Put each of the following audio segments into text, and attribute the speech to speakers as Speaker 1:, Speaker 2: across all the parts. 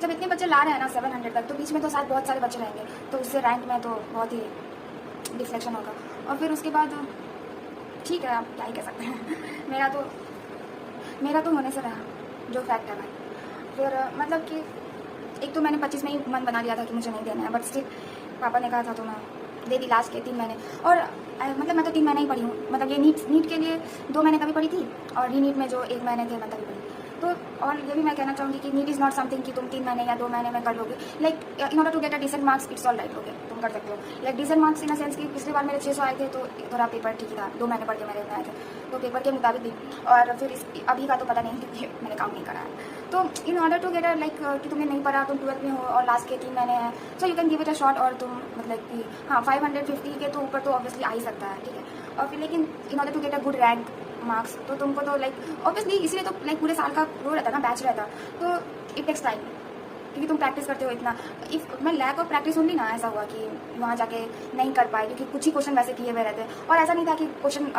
Speaker 1: जब इतने बच्चे ला रहे हैं ना 700 तक, तो बीच में तो शायद बहुत सारे बच्चे रहेंगे, तो उससे रैंक में तो बहुत ही डिफ्लेक्शन होगा। और फिर उसके बाद ठीक है, आप क्या ही कह सकते हैं। मेरा तो होने से रहा, जो फैक्ट है भाई। फिर मतलब कि एक तो मैंने 25 में ही मन बना लिया था कि मुझे नहीं देना है, बट स्टिल पापा ने कहा था तो मैं दे दी लास्ट के 3 महीने। और मतलब मैं तो 3 महीने ही पढ़ी हूँ, मतलब ये नीट के लिए 2 महीने कभी पढ़ी थी, और रीनीट में जो 1 महीने थे मैं तभी पढ़ी। तो और ये भी मैं कहना चाहूँगी कि नीट इज़ नॉट समथिंग कि तुम 3 महीने या 2 महीने में कर लोगे। Like in order to get a decent marks it's all right, okay तुम कर सकते हो। Like decent marks in a sense कि पिछली बार मेरे 600 आए थे, तो थोड़ा पेपर ठीक था, 2 महीने पढ़ के मेरे इतने आए थे, तो पेपर के मुताबिक भी। और फिर अभी का तो पता नहीं क्योंकि मैंने काम नहीं करा है। तो in order to get like कि तुम्हें नहीं पढ़ा, तुम 12th में हो और लास्ट के 3 महीने हैं, so you can give it a shot. और तुम मतलब कि हाँ 550 के तो ऊपर तो ऑब्वियसली आ ही सकता है, ठीक है। और फिर लेकिन in order to get a good rank marks, तो तुमको तो लाइक ऑब्वियसली इसलिए तो लाइक पूरे साल का वो रहता है ना, बैच रहता, तो इट टेक्स टाइम, क्योंकि तुम प्रैक्टिस करते हो इतना। इफ मैं लैक ऑफ प्रैक्टिस ओनली ना ऐसा हुआ कि वहाँ जाके नहीं कर पाए, क्योंकि कुछ ही क्वेश्चन वैसे किए हुए रहते, और ऐसा नहीं था कि क्वेश्चन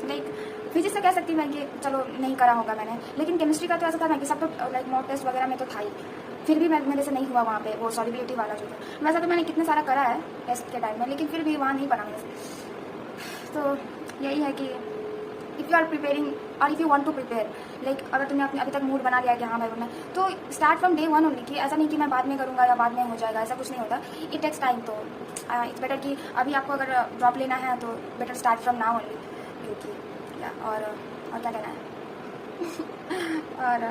Speaker 1: लाइक फिजिक्स से कह सकती मैं कि चलो नहीं करा होगा मैंने, लेकिन केमिस्ट्री का तो ऐसा था ना कि सब तो लाइक मॉक टेस्ट वगैरह में तो था ही, फिर भी मेरे से नहीं हुआ वहाँ पे वो सॉलिबिलिटी वाला जो था। वैसा तो मैंने कितने सारा करा है टेस्ट के टाइम में, लेकिन फिर भी वहाँ नहीं बना मेरे से। तो यही है कि इफ़ यू आर प्रिपेयरिंग और if you want to prepare, like अगर तुमने अपने अभी तक मूड बना लिया कि हाँ भाई मैं, तो स्टार्ट फ्रॉम डे 1 ओनली, कि ऐसा नहीं कि मैं बाद में करूँगा या बाद में हो जाएगा, ऐसा कुछ नहीं होता। इट टेक्स टाइम, तो इट्स बेटर कि अभी आपको अगर ड्रॉप लेना है तो better start from now only, क्योंकि या और क्या कहना है। और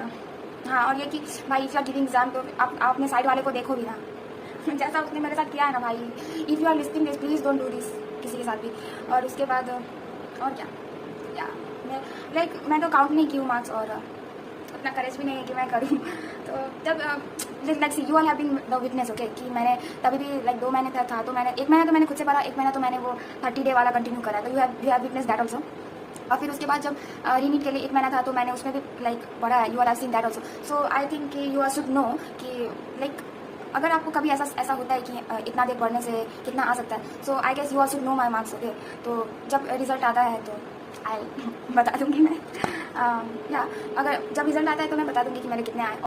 Speaker 1: हाँ, और ये कि भाई if you are giving exam, तो आप अपने साइड वाले को देखो भी ना, जैसा उसने मेरे साथ किया है ना भाई। If you are listing this, please don't do this किसी के साथ भी। और उसके बाद और क्या या मैं तो काउंट नहीं की हूँ मार्क्स, और अपना करेज भी नहीं है कि मैं करूँ। तो जब like see you are having the witness, okay, कि मैंने तभी भी लाइक 2 महीने तक था, तो मैंने 1 महीना तो मैंने खुद से पढ़ा, 1 महीना तो मैंने वो 30 डे वाला कंटिन्यू करा, तो you have witness that also. और फिर उसके बाद जब रीनीट के लिए 1 महीना था, तो मैंने उसमें भी लाइक पढ़ा है, you are have seen that also. So I think कि यू आर शुड नो कि लाइक अगर आपको कभी ऐसा होता है कि इतना देर पढ़ने से कितना आ सकता है, so I guess you are should know my marks, okay. तो जब रिजल्ट आता है तो आई बता दूंगी मैं, या अगर जब रिजल्ट आता है तो मैं बता दूंगी कि मेरे कितने आए।